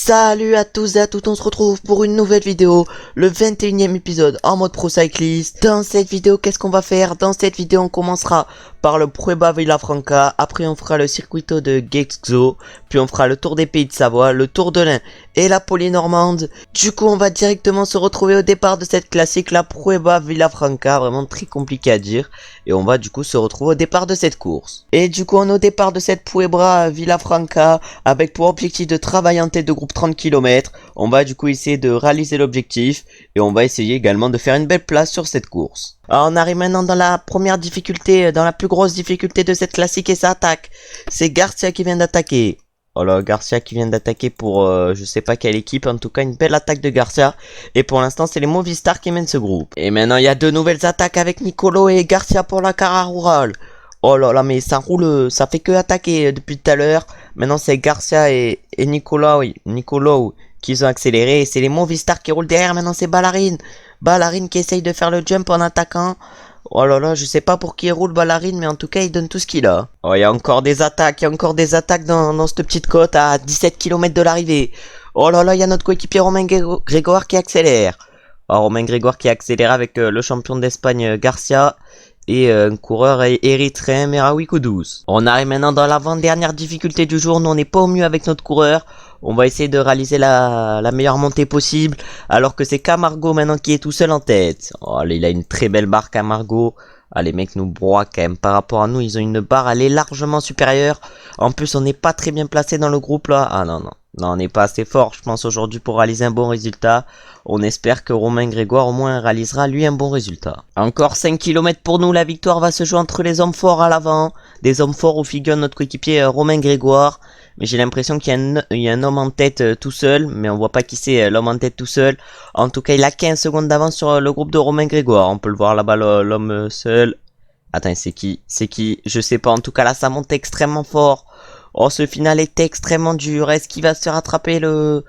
Salut à tous et à toutes, on se retrouve pour une nouvelle vidéo, le 21e épisode en mode Pro Cyclist. Dans cette vidéo, qu'est-ce qu'on va faire? Dans cette vidéo, on commencera par le Prueba Villafranca, après on fera le Circuito de Gexo, puis on fera le Tour des Pays de Savoie, le Tour de l'Ain et la Polynormande. Du coup, on va directement se retrouver au départ de cette classique, la Prueba Villafranca, vraiment très compliqué à dire. Et on va du coup se retrouver au départ de cette course. Et du coup, on est au départ de cette Prueba Villafranca, avec pour objectif de travailler en tête de groupe 30 km. On va du coup essayer de réaliser l'objectif et on va essayer également de faire une belle place sur cette course. Alors on arrive maintenant dans la première difficulté, dans la plus grosse difficulté de cette classique et ça attaque. C'est Garcia qui vient d'attaquer. Oh là, Garcia qui vient d'attaquer pour je sais pas quelle équipe, en tout cas une belle attaque de Garcia. Et pour l'instant c'est les Movistar qui mènent ce groupe. Et maintenant il y a deux nouvelles attaques avec Nicolo et Garcia pour la Cara Rural. Oh là là, mais ça roule, ça fait que attaquer depuis tout à l'heure. Maintenant c'est Garcia et Nicolo qui ont accéléré. Et c'est les Movistar qui roulent derrière, maintenant c'est Ballarine qui essaye de faire le jump en attaquant. Oh là là, je sais pas pour qui roule Ballarine, mais en tout cas il donne tout ce qu'il a. Oh, il y a encore des attaques, dans cette petite côte à 17 km de l'arrivée. Oh là là, il y a notre coéquipier Romain Grégoire qui accélère. Oh, Romain Grégoire qui accélère avec le champion d'Espagne Garcia. Et un coureur érythréen Meraoui Kudus. On arrive maintenant dans l'avant-dernière difficulté du jour. Nous on n'est pas au mieux avec notre coureur. On va essayer de réaliser la meilleure montée possible. Alors que c'est Camargo maintenant qui est tout seul en tête. Oh, il a une très belle barre Camargo. Ah, les mecs nous broient quand même par rapport à nous. Ils ont une barre, elle est largement supérieure. En plus on n'est pas très bien placé dans le groupe là. Ah non. Non, on n'est pas assez fort, je pense, aujourd'hui pour réaliser un bon résultat. On espère que Romain Grégoire, au moins, réalisera, lui, un bon résultat. Encore 5 km pour nous. La victoire va se jouer entre les hommes forts à l'avant. Des hommes forts où figure notre coéquipier Romain Grégoire. Mais j'ai l'impression qu'il y a un homme en tête tout seul. Mais on voit pas qui c'est l'homme en tête tout seul. En tout cas, il a 15 secondes d'avance sur le groupe de Romain Grégoire. On peut le voir là-bas, l'homme seul. Attends, c'est qui? Je sais pas. En tout cas, là, ça monte extrêmement fort. Oh, ce final est extrêmement dur. Est-ce qu'il va se rattraper le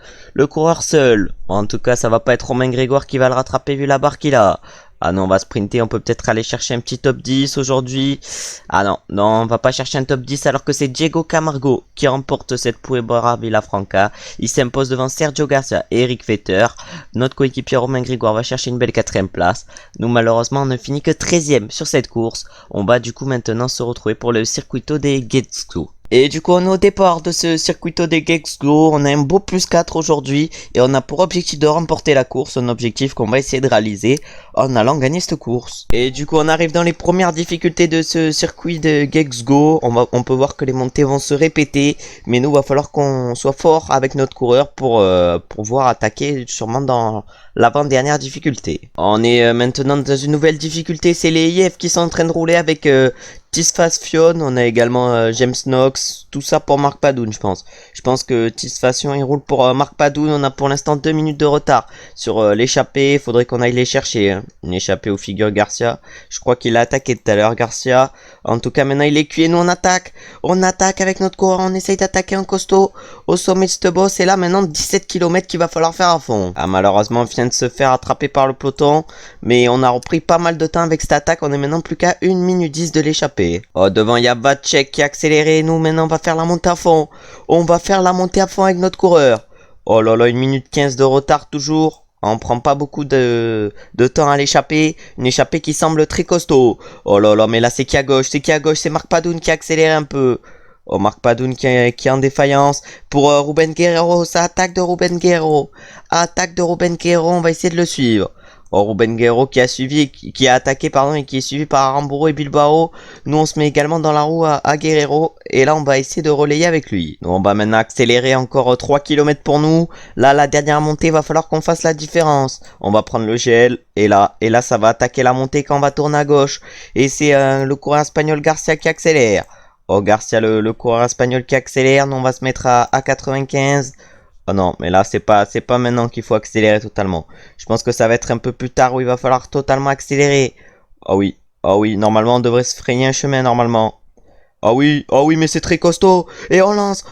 coureur seul? En tout cas, ça va pas être Romain Grégoire qui va le rattraper vu la barre qu'il a. Ah non, on va sprinter. On peut peut-être aller chercher un petit top 10 aujourd'hui. Ah non, on va pas chercher un top 10 alors que c'est Diego Camargo qui remporte cette Prueba Villafranca. Il s'impose devant Sergio Garcia et Eric Vetter. Notre coéquipier Romain Grégoire va chercher une belle 4ème place. Nous, malheureusement, on ne finit que 13ème sur cette course. On va du coup maintenant se retrouver pour le Circuito de Gexo. Et du coup on est au départ de ce Circuito de Gexo, on a un beau plus 4 aujourd'hui et on a pour objectif de remporter la course, un objectif qu'on va essayer de réaliser en allant gagner cette course. Et du coup on arrive dans les premières difficultés de ce circuit de Gexo, on peut voir que les montées vont se répéter, mais nous va falloir qu'on soit fort avec notre coureur pour pouvoir attaquer sûrement dans l'avant-dernière difficulté. On est maintenant dans une nouvelle difficulté, c'est les IF qui sont en train de rouler avec Tisfacion, on a également James Knox, tout ça pour Marc Padoun je pense. Je pense que Tisfacion il roule pour Marc Padoun, on a pour l'instant 2 minutes de retard sur l'échappée, il faudrait qu'on aille les chercher. Hein. Une échappée aux figures Garcia, je crois qu'il a attaqué tout à l'heure Garcia. En tout cas maintenant il est cuit et nous on attaque avec notre coureur, on essaye d'attaquer en costaud au sommet de cette bosse et là maintenant 17 km qu'il va falloir faire à fond. Ah malheureusement on vient de se faire attraper par le peloton, mais on a repris pas mal de temps avec cette attaque, on est maintenant plus qu'à 1 minute 10 de l'échappée. Oh, devant il y a Vacek qui a accéléré. Nous maintenant on va faire la montée à fond. On va faire la montée à fond avec notre coureur. Oh là là, 1 minute 15 de retard toujours. On prend pas beaucoup de temps à l'échapper. Une échappée qui semble très costaud. Oh là là, mais là c'est qui à gauche? C'est Marc Padoun qui a accéléré un peu. Oh, Marc Padoun qui est en défaillance. Pour Ruben Guerrero, ça attaque de Ruben Guerrero. Attaque de Ruben Guerrero, on va essayer de le suivre. Oh, Ruben Guerrero qui a attaqué et qui est suivi par Aramburu et Bilbao. Nous on se met également dans la roue à Guerrero et là on va essayer de relayer avec lui. Nous on va maintenant accélérer encore 3 km pour nous. Là la dernière montée va falloir qu'on fasse la différence. On va prendre le gel et là ça va attaquer la montée quand on va tourner à gauche. Et c'est le coureur espagnol Garcia qui accélère. Oh Garcia le coureur espagnol qui accélère. Nous on va se mettre à 95. Oh non, mais là c'est pas maintenant qu'il faut accélérer totalement. Je pense que ça va être un peu plus tard où il va falloir totalement accélérer. Oh oui, normalement on devrait se frayer un chemin normalement. Oh oui, mais c'est très costaud. Et on lance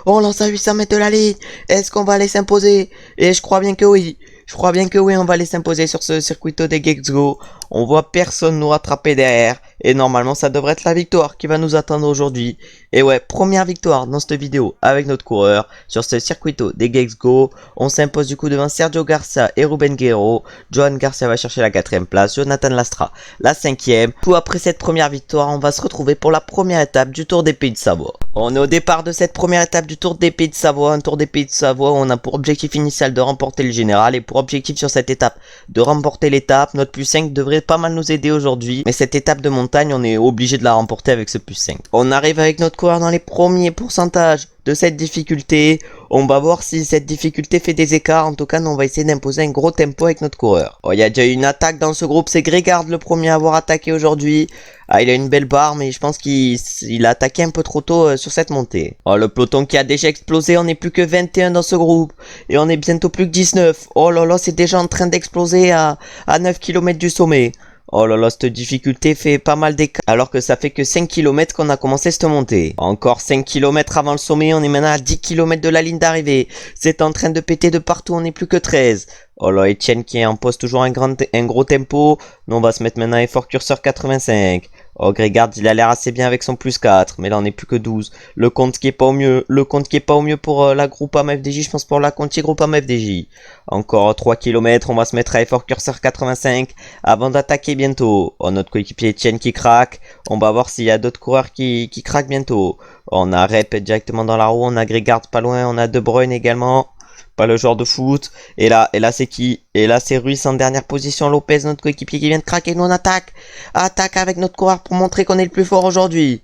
à 800 mètres de la ligne. Est-ce qu'on va aller s'imposer? Et je crois bien que oui. On va aller s'imposer sur ce Circuito de Gexo. On voit personne nous rattraper derrière. Et normalement, ça devrait être la victoire qui va nous attendre aujourd'hui. Et ouais, première victoire dans cette vidéo avec notre coureur sur ce circuito des Gex Go. On s'impose du coup devant Sergio Garcia et Ruben Guerrero. Johan Garcia va chercher la 4ème place, Jonathan Lastra la 5ème. Tout après cette première victoire, on va se retrouver pour la première étape du Tour des Pays de Savoie. On est au départ de cette première étape du Tour des Pays de Savoie. Un Tour des Pays de Savoie où on a pour objectif initial de remporter le général et pour objectif sur cette étape de remporter l'étape. Notre plus 5 devrait pas mal nous aider aujourd'hui, mais cette étape de montagne, on est obligé de la remporter avec ce plus 5. On arrive avec notre coureur dans les premiers pourcentages de cette difficulté. On va voir si cette difficulté fait des écarts. En tout cas, nous, on va essayer d'imposer un gros tempo avec notre coureur. Oh, il y a déjà eu une attaque dans ce groupe. C'est Grégard le premier à avoir attaqué aujourd'hui. Ah, il a une belle barre, mais je pense qu'il a attaqué un peu trop tôt sur cette montée. Oh, le peloton qui a déjà explosé. On n'est plus que 21 dans ce groupe. Et on est bientôt plus que 19. Oh là là, c'est déjà en train d'exploser à 9 km du sommet. Oh là là, cette difficulté fait pas mal d'écart, alors que ça fait que 5 km qu'on a commencé cette montée. Encore 5 km avant le sommet, on est maintenant à 10 km de la ligne d'arrivée. C'est en train de péter de partout, on n'est plus que 13. Oh là, Etienne qui impose toujours un gros tempo. Nous, on va se mettre maintenant à effort curseur 85. Oh, Grégard, il a l'air assez bien avec son plus 4, mais là on n'est plus que 12. Le compte qui est pas au mieux. Le compte qui est pas au mieux pour la Groupama FDJ, je pense pour la Conti Groupama FDJ. Encore 3 km, on va se mettre à effort curseur 85 avant d'attaquer bientôt. Oh, notre coéquipier Etienne qui craque. On va voir s'il y a d'autres coureurs qui craquent bientôt. Oh, on a Rep directement dans la roue, on a Grégard pas loin, on a De Bruyne également. Pas le genre de foot. Et là c'est qui? Et là c'est Ruiz en dernière position. Lopez, notre coéquipier qui vient de craquer. Nous on attaque. Attaque avec notre coureur pour montrer qu'on est le plus fort aujourd'hui.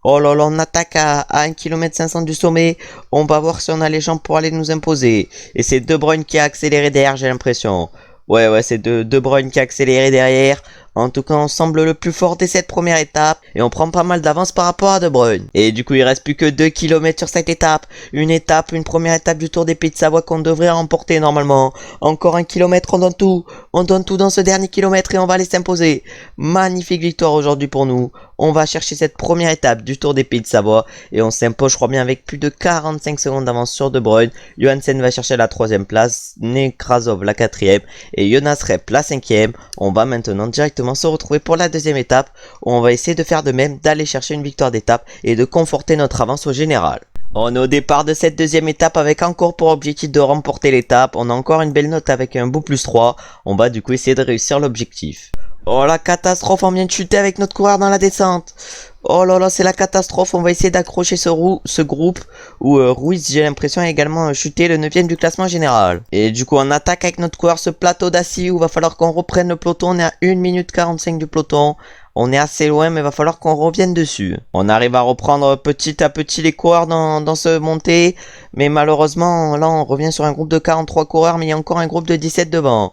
Oh là là, on attaque à 1 km 500 du sommet. On va voir si on a les jambes pour aller nous imposer. Et c'est De Bruyne qui a accéléré derrière, j'ai l'impression. Ouais, c'est De Bruyne qui a accéléré derrière. En tout cas, on semble le plus fort dès cette première étape. Et on prend pas mal d'avance par rapport à De Bruyne. Et du coup, il reste plus que 2 km sur cette étape. Une première étape du Tour des Pays de Savoie qu'on devrait remporter normalement. Encore 1 km, on donne tout. On donne tout dans ce dernier kilomètre et on va aller s'imposer. Magnifique victoire aujourd'hui pour nous. On va chercher cette première étape du Tour des Pays de Savoie. Et on s'impose, je crois bien, avec plus de 45 secondes d'avance sur De Bruyne. Johansen va chercher la 3ème place. Nekrasov la 4ème. Et Jonas Rep la 5ème. On va maintenant directement se retrouver pour la 2ème étape où on va essayer de faire de même, d'aller chercher une victoire d'étape et de conforter notre avance au général. On est au départ de cette 2ème étape avec encore pour objectif de remporter l'étape. On a encore une belle note avec un beau plus 3. On va du coup essayer de réussir l'objectif. Oh la catastrophe, on vient de chuter avec notre coureur dans la descente. Oh là là, c'est la catastrophe, on va essayer d'accrocher ce groupe où Ruiz, j'ai l'impression, a également chuté le 9ème du classement général. Et du coup, on attaque avec notre coureur ce plateau d'Assis où il va falloir qu'on reprenne le peloton. On est à 1 minute 45 du peloton. On est assez loin, mais il va falloir qu'on revienne dessus. On arrive à reprendre petit à petit les coureurs dans ce montée. Mais malheureusement, là, on revient sur un groupe de 43 coureurs, mais il y a encore un groupe de 17 devant.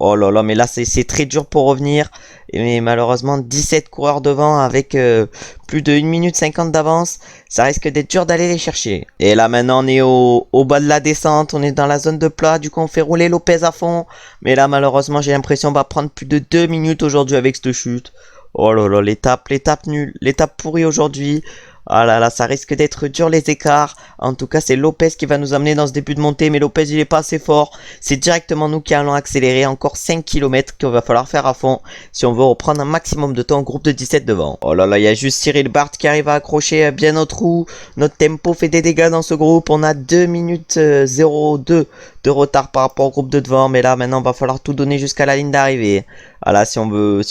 Oh là là, mais là c'est très dur pour revenir. Mais malheureusement 17 coureurs devant avec plus de 1 minute 50 d'avance. Ça risque d'être dur d'aller les chercher. Et là maintenant on est au bas de la descente. On est dans la zone de plat. Du coup on fait rouler Lopez à fond. Mais là malheureusement j'ai l'impression qu'on va prendre plus de 2 minutes aujourd'hui avec cette chute. Oh là là, l'étape nulle. L'étape pourrie aujourd'hui. Ah là là, ça risque d'être dur les écarts. En tout cas, c'est Lopez qui va nous amener dans ce début de montée. Mais Lopez, il est pas assez fort. C'est directement nous qui allons accélérer. Encore 5 km qu'il va falloir faire à fond si on veut reprendre un maximum de temps au groupe de 17 devant. Oh là là, il y a juste Cyril Barth qui arrive à accrocher bien notre roue. Notre tempo fait des dégâts dans ce groupe. On a 2 minutes 02 de retard par rapport au groupe de devant. Mais là, maintenant, il va falloir tout donner jusqu'à la ligne d'arrivée. Voilà, si on veut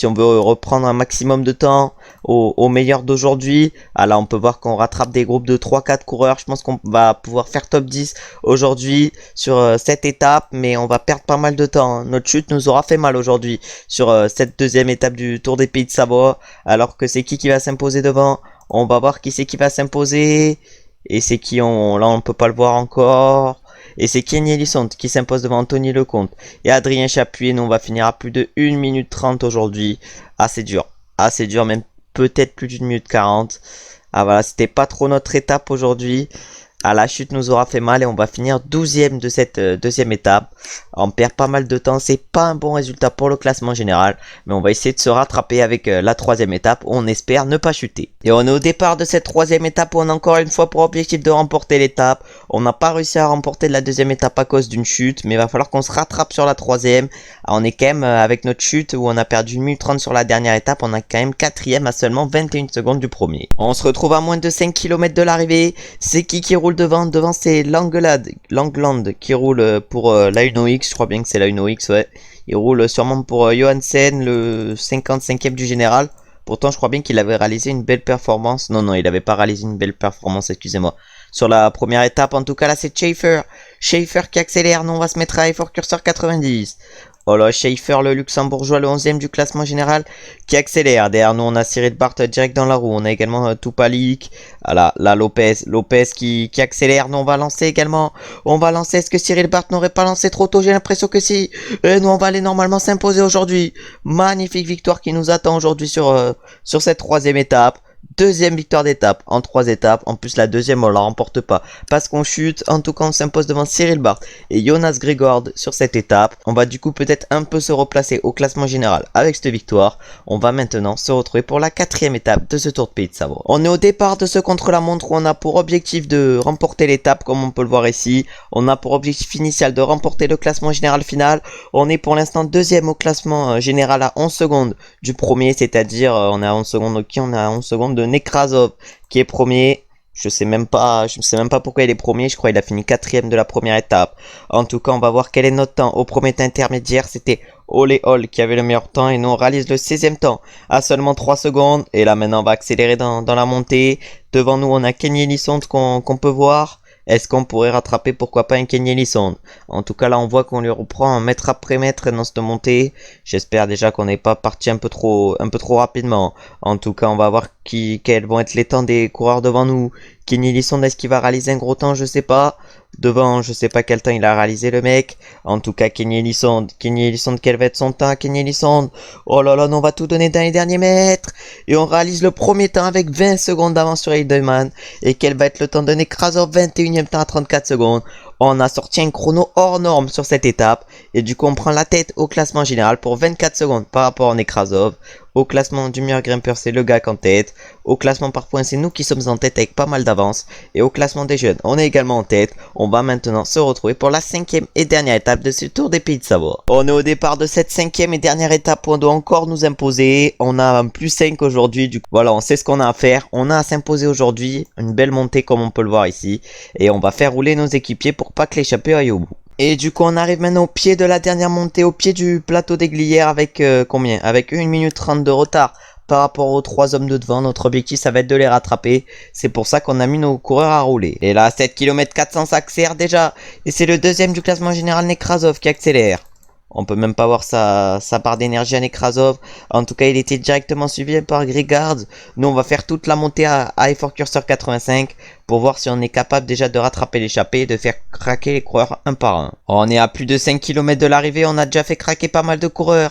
reprendre un maximum de temps au meilleur d'aujourd'hui. Ah là, on peut voir qu'on rattrape des groupes de 3-4 coureurs. Je pense qu'on va pouvoir faire top 10 aujourd'hui sur cette étape, mais on va perdre pas mal de temps. Notre chute nous aura fait mal aujourd'hui sur cette 2ème étape du Tour des Pays de Savoie. Alors que c'est qui va s'imposer devant? On va voir qui c'est qui va s'imposer. Et c'est qui là on peut pas le voir encore. Et c'est Kenny Ellison qui s'impose devant Anthony Lecomte et Adrien Chapuis. Nous on va finir à plus de 1 minute 30 aujourd'hui. Assez dur, même peut-être plus d'1 minute 40. Ah voilà, c'était pas trop notre étape aujourd'hui. Ah, la chute nous aura fait mal et on va finir 12e de cette deuxième étape. On perd pas mal de temps, c'est pas un bon résultat pour le classement général, mais on va essayer de se rattraper avec la troisième étape où on espère ne pas chuter. Et on est au départ de cette troisième étape où on a encore une fois pour objectif de remporter l'étape. On n'a pas réussi à remporter la deuxième étape à cause d'une chute, mais il va falloir qu'on se rattrape sur la troisième. Ah, on est quand même avec notre chute où on a perdu 1 minute 30 sur la dernière étape, on a quand même quatrième à seulement 21 secondes du premier. On se retrouve à moins de 5 km de l'arrivée. C'est qui roule devant? Devant c'est Langland qui roule pour la Uno X, je crois bien que c'est la Uno X, ouais. Il roule sûrement pour Johansen, le 55e du général. Pourtant je crois bien qu'il avait réalisé une belle performance. Non, il avait pas réalisé une belle performance, excusez-moi. Sur la première étape, en tout cas là c'est Schaefer. Schaefer qui accélère, nous on va se mettre à effort curseur 90. Oh là, Schaefer, le luxembourgeois, le 11e du classement général, qui accélère. Derrière nous, on a Cyril Barth direct dans la roue. On a également Tupalik. Voilà, là, Lopez qui accélère. Nous, on va lancer également. On va lancer. Est-ce que Cyril Barth n'aurait pas lancé trop tôt? J'ai l'impression que si. Et nous, on va aller normalement s'imposer aujourd'hui. Magnifique victoire qui nous attend aujourd'hui sur cette troisième étape. Deuxième victoire d'étape en 3 étapes. En plus, la deuxième, on la remporte pas parce qu'on chute. En tout cas, on s'impose devant Cyril Barth et Jonas Grigord sur cette étape. On va du coup peut-être un peu se replacer au classement général avec cette victoire. On va maintenant se retrouver pour la 4e étape de ce Tour de Pays de Savoie. On est au départ de ce contre-la-montre où on a pour objectif de remporter l'étape, comme on peut le voir ici. On a pour objectif initial de remporter le classement général final. On est pour l'instant deuxième au classement général à 11 secondes du premier, c'est-à-dire on est à 11 secondes de qui? On est à 11 secondes de Nekrasov qui est premier. Je sais même pas pourquoi il est premier. Je crois qu'il a fini 4e de la première étape. En tout cas, on va voir quel est notre temps. Au premier intermédiaire, c'était Ole Hall qui avait le meilleur temps. Et nous, on réalise le 16e temps à seulement 3 secondes. Et là, maintenant, on va accélérer dans la montée. Devant nous, on a Kenny Elissonde qu'on peut voir. Est-ce qu'on pourrait rattraper, pourquoi pas, un Kenny Elissonde? En tout cas, là, on voit qu'on lui reprend mètre après mètre dans cette montée. J'espère déjà qu'on n'est pas parti un peu trop rapidement. En tout cas, on va voir quels vont être les temps des coureurs devant nous. Kenny Elissonde, est-ce qu'il va réaliser un gros temps? Je sais pas. Devant, je sais pas quel temps il a réalisé le mec. En tout cas, Kenny Elissonde, quel va être son temps? Kenny Elissonde. Oh là là, on va tout donner dans les derniers mètres. Et on réalise le premier temps avec 20 secondes d'avance sur Heidemann. Et quel va être le temps de Nekrasov? 21e temps à 34 secondes. On a sorti un chrono hors norme sur cette étape. Et du coup, on prend la tête au classement général pour 24 secondes par rapport à Nekrasov. Au classement du meilleur grimpeur, c'est le gars en tête. Au classement par points, c'est nous qui sommes en tête avec pas mal d'avance. Et au classement des jeunes, on est également en tête. On va maintenant se retrouver pour la 5e et dernière étape de ce Tour des Pays de Savoie. On est au départ de cette 5e et dernière étape où on doit encore nous imposer. On a un plus 5 aujourd'hui. Du coup, voilà, on sait ce qu'on a à faire. On a à s'imposer aujourd'hui. Une belle montée comme on peut le voir ici. Et on va faire rouler nos équipiers pour pas que l'échappée aille au bout. Et du coup, on arrive maintenant au pied de la dernière montée, au pied du plateau des Glières avec combien? Avec 1 minute 30 de retard par rapport aux 3 hommes de devant. Notre objectif, ça va être de les rattraper. C'est pour ça qu'on a mis nos coureurs à rouler. Et là, 7 km 400, ça accélère déjà. Et c'est le deuxième du classement général, Nekrasov, qui accélère. On peut même pas voir sa barre d'énergie à Nekrasov. En tout cas, il était directement suivi par Grigard. Nous, on va faire toute la montée à effort curseur 85 pour voir si on est capable déjà de rattraper l'échappée et de faire craquer les coureurs un par un. On est à plus de 5 km de l'arrivée. On a déjà fait craquer pas mal de coureurs.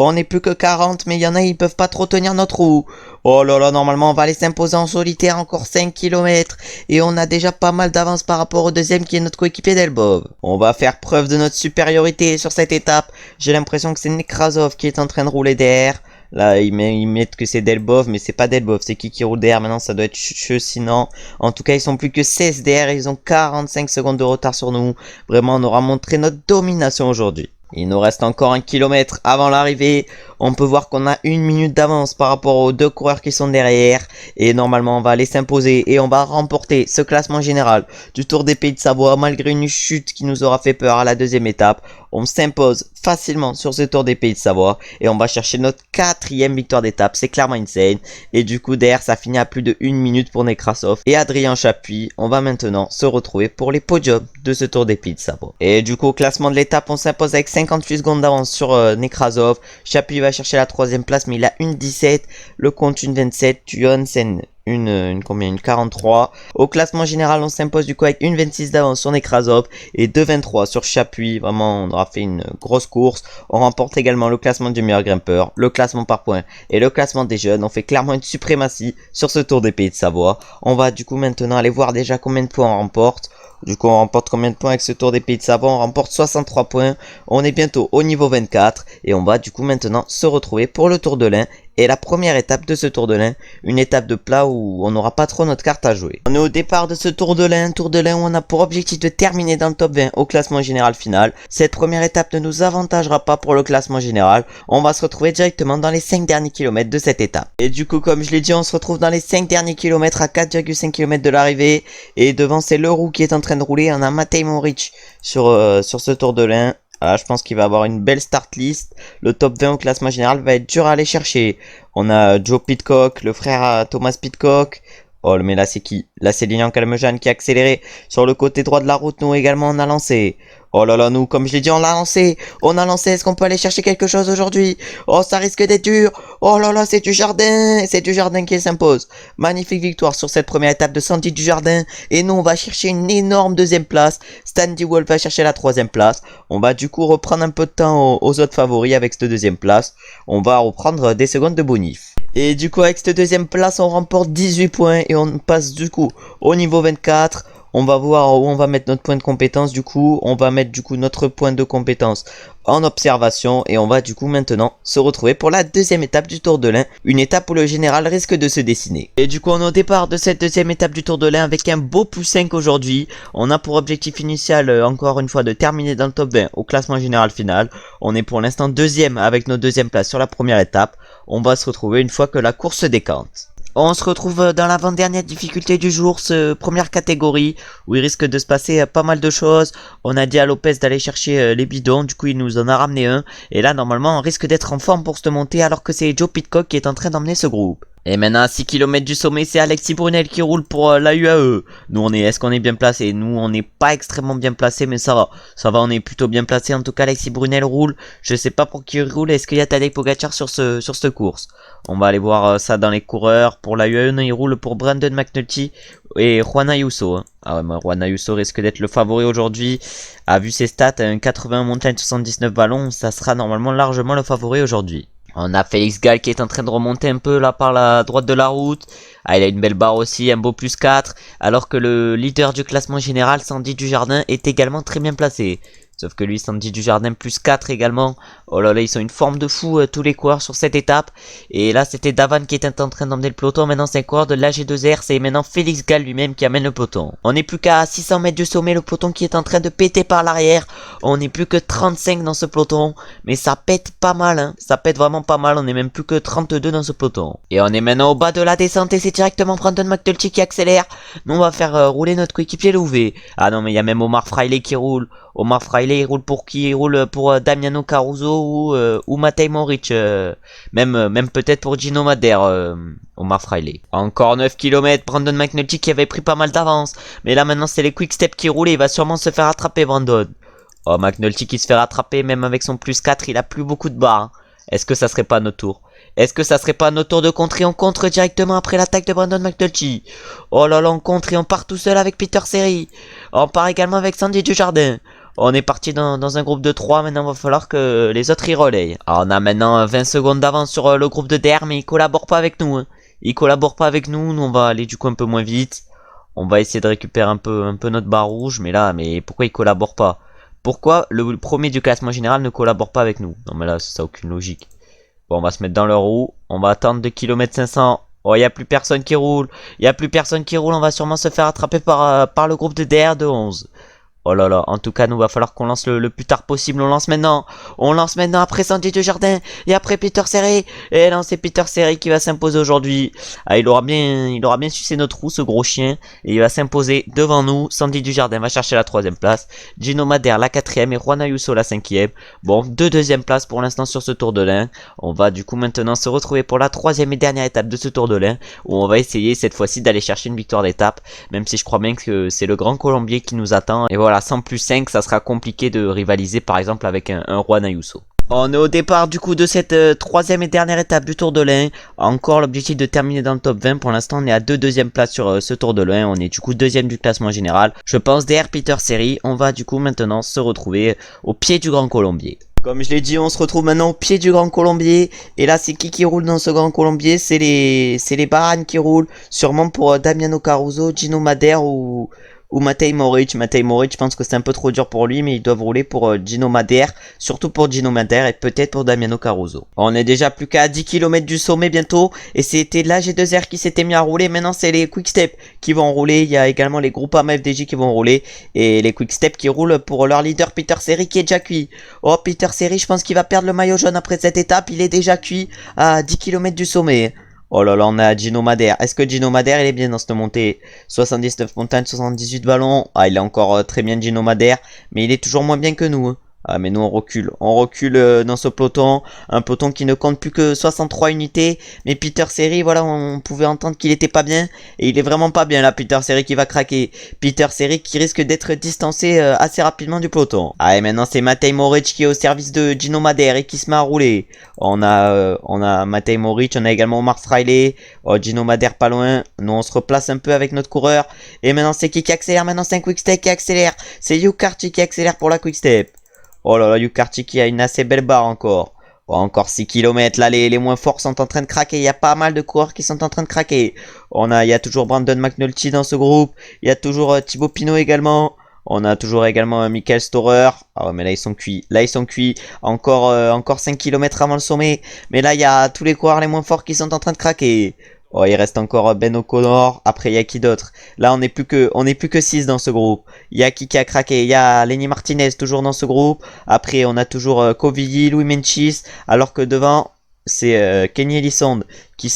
On n'est plus que 40, mais il y en a, ils peuvent pas trop tenir notre roue. Oh là là, normalement, on va aller s'imposer en solitaire encore 5 km. Et on a déjà pas mal d'avance par rapport au deuxième qui est notre coéquipier Delbov. On va faire preuve de notre supériorité sur cette étape. J'ai l'impression que c'est Nekrasov qui est en train de rouler derrière. Là, ils mettent que c'est Delbov, mais c'est pas Delbov. C'est qui roule derrière maintenant? Ça doit être sinon. En tout cas, ils sont plus que 16 derrière. Ils ont 45 secondes de retard sur nous. Vraiment, on aura montré notre domination aujourd'hui. Il nous reste encore 1 kilomètre avant l'arrivée. On peut voir qu'on a 1 minute d'avance par rapport aux 2 coureurs qui sont derrière. Et normalement, on va aller s'imposer et on va remporter ce classement général du Tour des Pays de Savoie. Malgré une chute qui nous aura fait peur à la deuxième étape, on s'impose facilement sur ce Tour des Pays de Savoie. Et on va chercher notre 4e victoire d'étape. C'est clairement insane. Et du coup, derrière, ça finit à plus de 1 minute pour Nekrasov et Adrien Chapuis. On va maintenant se retrouver pour les podiums de ce Tour des Pays de Savoie. Et du coup, au classement de l'étape, on s'impose avec 58 secondes d'avance sur Nekrasov. Chapuis va chercher la 3e place, mais il a 1,17. Le compte 1,27. Johansen une 43. Au classement général, on s'impose du coup avec une 26 d'avance sur Necrasop et 2,23 sur Chapuis. Vraiment, on aura fait une grosse course. On remporte également le classement du meilleur grimpeur, le classement par points et le classement des jeunes. On fait clairement une suprématie sur ce Tour des Pays de Savoie. On va du coup maintenant aller voir déjà combien de points on remporte. Du coup, on remporte combien de points avec ce Tour des Pays de Savoie? On remporte 63 points. On est bientôt au niveau 24. Et on va du coup maintenant se retrouver pour le Tour de l'Ain. Et la première étape de ce Tour de l'Ain, une étape de plat où on n'aura pas trop notre carte à jouer. On est au départ de ce Tour de l'Ain où on a pour objectif de terminer dans le top 20 au classement général final. Cette première étape ne nous avantagera pas pour le classement général. On va se retrouver directement dans les 5 derniers kilomètres de cette étape. Et du coup, comme je l'ai dit, on se retrouve dans les 5 derniers kilomètres à 4,5 km de l'arrivée. Et devant, c'est Leroux qui est en train de rouler. On a Matej Moric sur ce Tour de l'Ain. Voilà, je pense qu'il va avoir une belle start list. Le top 20 au classement général va être dur à aller chercher. On a Joe Pidcock, le frère à Thomas Pidcock. Oh, mais là, c'est qui? Là, c'est Lilian Calmejane qui a accéléré sur le côté droit de la route. Nous également, on a lancé. Oh là là, nous, comme je l'ai dit, on l'a lancé. On a lancé. Est-ce qu'on peut aller chercher quelque chose aujourd'hui? Oh, ça risque d'être dur. Oh là là, c'est du Jardin. C'est du Jardin qui s'impose. Magnifique victoire sur cette première étape de Sandy du Jardin. Et nous, on va chercher une énorme deuxième place. Standy Wolf va chercher la troisième place. On va du coup reprendre un peu de temps aux autres favoris avec cette deuxième place. On va reprendre des secondes de bonif. Et du coup, avec cette deuxième place, on remporte 18 points et on passe du coup au niveau 24. On va voir où on va mettre notre point de compétence. Du coup, on va mettre du coup notre point de compétence en observation et on va du coup maintenant se retrouver pour la deuxième étape du Tour de l'Ain, une étape où le général risque de se dessiner. Et du coup, on est au départ de cette deuxième étape du Tour de l'Ain avec un beau plus 5 aujourd'hui. On a pour objectif initial encore une fois de terminer dans le top 20 au classement général final. On est pour l'instant deuxième avec nos deuxièmes places sur la première étape. On va se retrouver une fois que la course se décante. On se retrouve dans l'avant-dernière difficulté du jour, ce première catégorie, où il risque de se passer pas mal de choses. On a dit à Lopez d'aller chercher les bidons, du coup il nous en a ramené un. Et là normalement on risque d'être en forme pour se monter alors que c'est Joe Pidcock qui est en train d'emmener ce groupe. Et maintenant à 6 km du sommet, c'est Alexis Brunel qui roule pour la UAE. Nous est-ce qu'on est bien placé? Nous on n'est pas extrêmement bien placé, mais ça va, on est plutôt bien placé. En tout cas Alexis Brunel roule, je sais pas pour qui il roule, est-ce qu'il y a Tadej Pogacar sur cette course? On va aller voir ça dans les coureurs. Pour la UAE, il roule pour Brandon McNulty et Juan Ayuso. Hein. Ah ouais, mais Juan Ayuso risque d'être le favori aujourd'hui. A vu ses stats, un 80 montagne, 79 ballons, ça sera normalement largement le favori aujourd'hui. On a Félix Gall qui est en train de remonter un peu là par la droite de la route. Ah, il a une belle barre aussi, un beau plus 4. Alors que le leader du classement général, Sandy Dujardin, est également très bien placé. Sauf que lui, Sandy Dujardin, plus 4 également. Oh là là, ils sont une forme de fou tous les coureurs sur cette étape. Et là, c'était Davan qui était en train d'emmener le peloton. Maintenant, c'est un coureur de l'AG2R. C'est maintenant Félix Gall lui-même qui amène le peloton. On n'est plus qu'à 600 mètres du sommet. Le peloton qui est en train de péter par l'arrière. On n'est plus que 35 dans ce peloton. Mais ça pète pas mal, hein. Ça pète vraiment pas mal. On n'est même plus que 32 dans ce peloton. Et on est maintenant au bas de la descente. Et c'est directement Brandon McNulty qui accélère. Nous, on va faire rouler notre coéquipier Louvet. Ah non, mais il y a même Omar Fraile qui roule. Omar Fraile, il roule pour qui? Il roule pour Damiano Caruso ou Matej Moric. Même peut-être pour Gino Madère, Omar Fraile. Encore 9 km, Brandon McNulty qui avait pris pas mal d'avance. Mais là maintenant c'est les quick steps qui roulent et il va sûrement se faire attraper, Brandon. Oh, McNulty qui se fait rattraper même avec son plus 4, il a plus beaucoup de barres. Hein. Est-ce que ça serait pas notre tour? Est-ce que ça serait pas notre tour de contrer? On contre directement après l'attaque de Brandon McNulty. Oh là là, on contre et on part tout seul avec Peter Seri. On part également avec Sandy Dujardin. On est parti dans un groupe de 3, maintenant il va falloir que les autres y relayent. Alors on a maintenant 20 secondes d'avance sur le groupe de DR, mais il collabore pas avec nous. Hein. Il collabore pas avec nous, nous on va aller du coup un peu moins vite. On va essayer de récupérer un peu notre barre rouge, mais pourquoi il collabore pas? Pourquoi le premier du classement général ne collabore pas avec nous? Non mais là ça n'a aucune logique. Bon, on va se mettre dans leur roue, on va attendre 2 km 500. Oh, il n'y a plus personne qui roule. On va sûrement se faire attraper par le groupe de DR de 11. Oh là là, en tout cas, nous va falloir qu'on lance le plus tard possible. On lance maintenant après Sandy Dujardin et après Peter Seri. Et non, c'est Peter Seri qui va s'imposer aujourd'hui. Ah, il aura bien sucé notre roue, ce gros chien. Et il va s'imposer devant nous. Sandy Dujardin va chercher la 3ème place. Gino Madère la 4ème et Juan Ayuso la 5ème. Bon, 2 deuxièmes places pour l'instant sur ce Tour de l'Ain. On va du coup maintenant se retrouver pour la 3ème et dernière étape de ce Tour de l'Ain. Où on va essayer cette fois-ci d'aller chercher une victoire d'étape. Même si je crois bien que c'est le Grand Colombier qui nous attend. Et voilà, sans plus 5, ça sera compliqué de rivaliser par exemple avec un Juan Ayuso. On est au départ du coup de cette troisième et dernière étape du Tour de l'Ain. Encore l'objectif de terminer dans le top 20. Pour l'instant on est à deux deuxièmes places sur ce Tour de l'Ain. On est du coup deuxième du classement général. Je pense derrière Peter Sery. On va du coup maintenant se retrouver au pied du Grand Colombier. Comme je l'ai dit, on se retrouve maintenant au pied du Grand Colombier. Et là, c'est qui roule dans ce Grand Colombier? C'est les Baranes qui roulent. Sûrement pour Damiano Caruso, Gino Madère ou Matej Moric. Matej Moric, je pense que c'est un peu trop dur pour lui, mais ils doivent rouler pour Gino Madère. Surtout pour Gino Madère et peut-être pour Damiano Caruso. On est déjà plus qu'à 10 km du sommet bientôt. Et c'était la G2R qui s'était mis à rouler. Maintenant, c'est les Quick-Step qui vont rouler. Il y a également les Groupama FDJ qui vont rouler. Et les Quick-Step qui roulent pour leur leader Peter Sery qui est déjà cuit. Oh, Peter Sery, je pense qu'il va perdre le maillot jaune après cette étape. Il est déjà cuit à 10 km du sommet. Oh là là, on a Gino Madère. Est-ce que Gino Madère, il est bien dans cette montée? 79 montagnes, 78 ballons. Ah, il est encore très bien Gino Madère. Mais il est toujours moins bien que nous. Ah, mais nous on recule. On recule dans ce peloton. Un peloton qui ne compte plus que 63 unités. Mais Peter Sery, voilà, on pouvait entendre qu'il était pas bien. Et il est vraiment pas bien là, Peter Sery qui va craquer. Peter Sery qui risque d'être distancé assez rapidement du peloton. Ah, et maintenant c'est Matej Moric qui est au service de Gino Madère et qui se met à rouler. On a Matej Moric, on a également Omar Fraile. Oh, Gino Madère pas loin. Nous on se replace un peu avec notre coureur. Et maintenant c'est qui accélère? Maintenant c'est un Quick-Step qui accélère. C'est Hugh Carty qui accélère pour la Quick-Step. Oh là là, Hugh Carty qui a une assez belle barre encore. Oh, encore 6 km. Là, les moins forts sont en train de craquer. Il y a pas mal de coureurs qui sont en train de craquer. Il y a toujours Brandon McNulty dans ce groupe. Il y a toujours Thibaut Pinot également. On a toujours également Michael Storer. Ah ouais, mais là, ils sont cuits. Là, ils sont cuits. Encore 5 km avant le sommet. Mais là, il y a tous les coureurs les moins forts qui sont en train de craquer. Oh, il reste encore Ben O'Connor. Après, il y a qui d'autre? Là, on n'est plus que 6 dans ce groupe. Il y a qui a craqué? Il y a Lenny Martinez toujours dans ce groupe. Après, on a toujours Covilly, Louis Menchis. Alors que devant, c'est Kenny Elissonde qui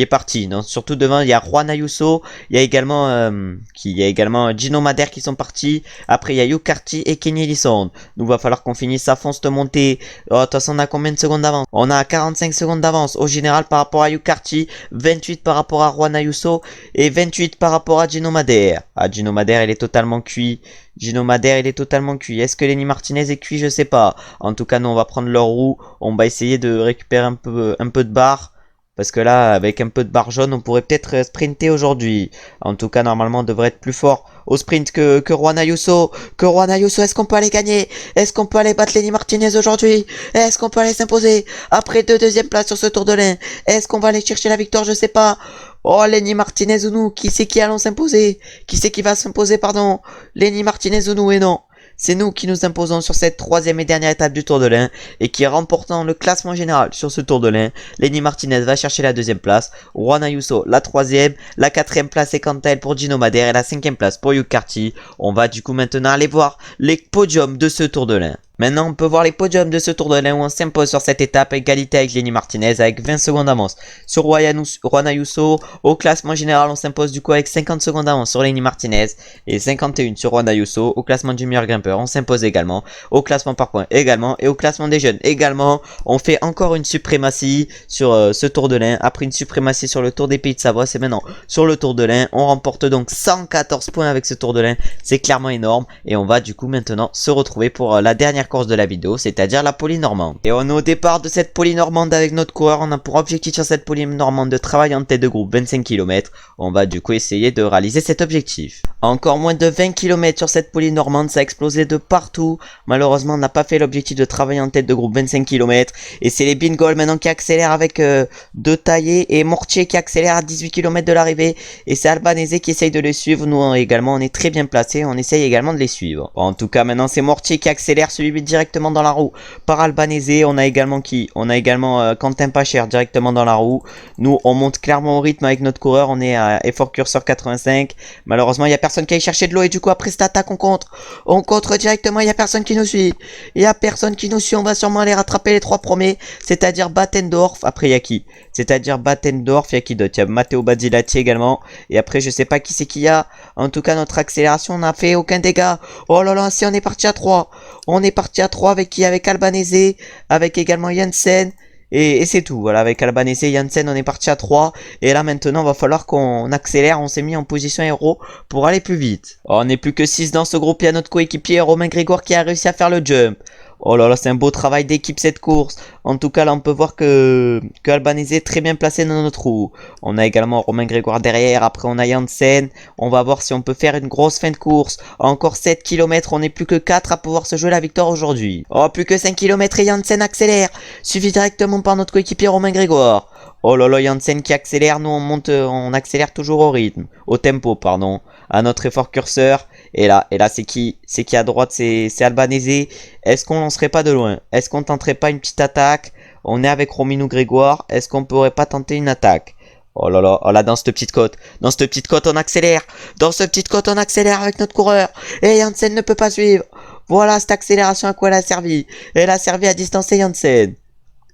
est parti. Donc, surtout devant, il y a Juan Ayuso. Il y a également Gino Madère qui sont partis. Après, il y a Hugh Carty et Kenny Elissonde. Donc, va falloir qu'on finisse à fond cette montée. Oh, de toute façon, on a combien de secondes d'avance? On a 45 secondes d'avance au général par rapport à Hugh Carty, 28 par rapport à Juan Ayuso et 28 par rapport à Gino Madère. Ah, Gino Madère, il est totalement cuit. Gino Madère, il est totalement cuit. Est-ce que Lenny Martinez est cuit? Je sais pas. En tout cas, nous, on va prendre leur roue. On va essayer de récupérer un peu de barre. Parce que là, avec un peu de barre jaune, on pourrait peut-être sprinter aujourd'hui. En tout cas, normalement, on devrait être plus fort au sprint que Juan Ayuso. Que Juan Ayuso, est-ce qu'on peut aller gagner? Est-ce qu'on peut aller battre Lenny Martinez aujourd'hui? Est-ce qu'on peut aller s'imposer après deux deuxièmes places sur ce Tour de l'Ain? Est-ce qu'on va aller chercher la victoire? Je sais pas. Oh, Lenny Martinez ou nous? Qui c'est qui allons s'imposer? Qui c'est qui va s'imposer, pardon? Lenny Martinez ou nous? Et non. C'est nous qui nous imposons sur cette troisième et dernière étape du Tour de l'Ain et qui remportant le classement général sur ce Tour de l'Ain. Lenny Martinez va chercher la deuxième place, Juan Ayuso la troisième, la quatrième place est quant à elle pour Gino Madère et la cinquième place pour Hugh Carty. On va du coup maintenant aller voir les podiums de ce Tour de l'Ain. Maintenant, on peut voir les podiums de ce Tour de l'Ain où on s'impose sur cette étape à égalité avec Lenny Martinez avec 20 secondes d'avance sur Juan Ayuso. Au classement général, on s'impose du coup avec 50 secondes d'avance sur Lenny Martinez et 51 sur Juan Ayuso. Au classement du meilleur grimpeur, on s'impose également. Au classement par points également et au classement des jeunes également. On fait encore une suprématie sur ce Tour de l'Ain. Après une suprématie sur le Tour des Pays de Savoie, c'est maintenant sur le Tour de l'Ain. On remporte donc 114 points avec ce Tour de l'Ain. C'est clairement énorme et on va du coup maintenant se retrouver pour la dernière course de la vidéo, c'est-à-dire la Polynormande. Et on est au départ de cette Polynormande avec notre coureur. On a pour objectif sur cette Polynormande de travailler en tête de groupe 25 km. On va du coup essayer de réaliser cet objectif. Encore moins de 20 km sur cette Polynormande, ça a explosé de partout. Malheureusement, on n'a pas fait l'objectif de travailler en tête de groupe 25 km. Et c'est les Bingol maintenant qui accélèrent avec De Taillé et Mortier qui accélèrent à 18 km de l'arrivée. Et c'est Albanese qui essaye de les suivre. Nous également, on est très bien placés. On essaye également de les suivre. En tout cas, maintenant c'est Mortier qui accélère, suivi directement dans la roue par Albanese. On a également Quentin Pacher directement dans la roue. Nous on monte clairement au rythme avec notre coureur. On est à effort curseur 85. Malheureusement il n'y a personne qui aille chercher de l'eau et du coup après cette attaque on contre directement. Il n'y a personne qui nous suit. On va sûrement aller rattraper les trois premiers, c'est-à-dire Battendorf. Après il y a qui? C'est-à-dire Battendorf, il y a qui d'autre? Il y a Matteo Bazzilati également. Et après je sais pas qui c'est qu'il y a. En tout cas notre accélération n'a fait aucun dégât. Oh là là, si on est parti à 3. On est parti à 3 avec qui? Avec Albanese, avec également Janssen. Et c'est tout, voilà, avec Albanese et Janssen, on est parti à 3. Et là, maintenant, va falloir qu'on accélère. On s'est mis en position héros pour aller plus vite. Oh, on n'est plus que 6 dans ce groupe. Il y a notre coéquipier Romain Grégoire qui a réussi à faire le jump. Oh là là, c'est un beau travail d'équipe cette course. En tout cas, là, on peut voir que Albanese est très bien placé dans notre roue. On a également Romain Grégoire derrière. Après, on a Janssen. On va voir si on peut faire une grosse fin de course. Encore 7 km. On n'est plus que 4 à pouvoir se jouer la victoire aujourd'hui. Oh, plus que 5 km et Janssen accélère. Suivi directement par notre coéquipier Romain Grégoire. Oh là là, Janssen qui accélère. Nous, on accélère toujours au rythme. Au tempo, pardon. À notre effort curseur. Et là, c'est qui à droite? C'est Albanese. Est-ce qu'on lancerait pas de loin? Est-ce qu'on tenterait pas une petite attaque? On est avec Rominou Grégoire. Est-ce qu'on pourrait pas tenter une attaque? Oh là, dans cette petite côte. Dans cette petite côte, on accélère. Dans cette petite côte, on accélère avec notre coureur. Et Janssen ne peut pas suivre. Voilà cette accélération à quoi elle a servi. Elle a servi à distancer Janssen.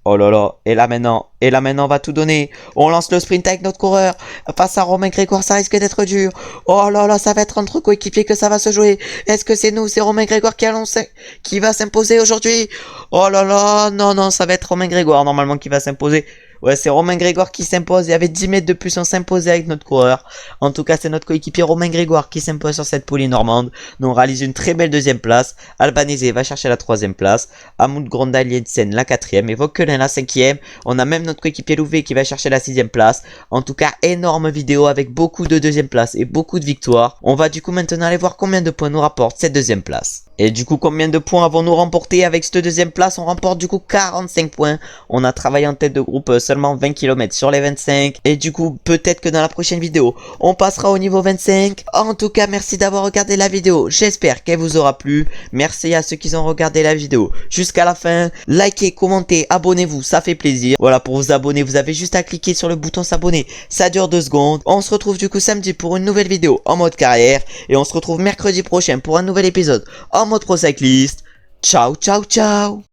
Oh là là, et là maintenant, on va tout donner. On lance le sprint avec notre coureur. Face à Romain Grégoire, ça risque d'être dur. Oh là là, ça va être entre coéquipiers que ça va se jouer. Est-ce que c'est nous, c'est Romain Grégoire qui va s'imposer aujourd'hui? Oh là là, non, ça va être Romain Grégoire normalement qui va s'imposer. Ouais, c'est Romain Grégoire qui s'impose. Il y avait 10 mètres de plus, on s'imposait avec notre coureur. En tout cas, c'est notre coéquipier Romain Grégoire qui s'impose sur cette poulie normande. Nous, on réalise une très belle deuxième place. Albanese va chercher la troisième place. Hamoud Grondal Jensen la quatrième. Et Vauquelin la cinquième. On a même notre coéquipier Louvet qui va chercher la sixième place. En tout cas, énorme vidéo avec beaucoup de deuxième place et beaucoup de victoires. On va du coup maintenant aller voir combien de points nous rapporte cette deuxième place. Et du coup, combien de points avons-nous remporté avec cette deuxième place? On remporte du coup 45 points. On a travaillé en tête de groupe seulement 20 km sur les 25. Et du coup, peut-être que dans la prochaine vidéo, on passera au niveau 25. En tout cas, merci d'avoir regardé la vidéo. J'espère qu'elle vous aura plu. Merci à ceux qui ont regardé la vidéo jusqu'à la fin. Likez, commentez, abonnez-vous, ça fait plaisir. Voilà, pour vous abonner, vous avez juste à cliquer sur le bouton s'abonner. Ça dure 2 secondes. On se retrouve du coup samedi pour une nouvelle vidéo en mode carrière. Et on se retrouve mercredi prochain pour un nouvel épisode en mode pro cycliste. Ciao, ciao, ciao.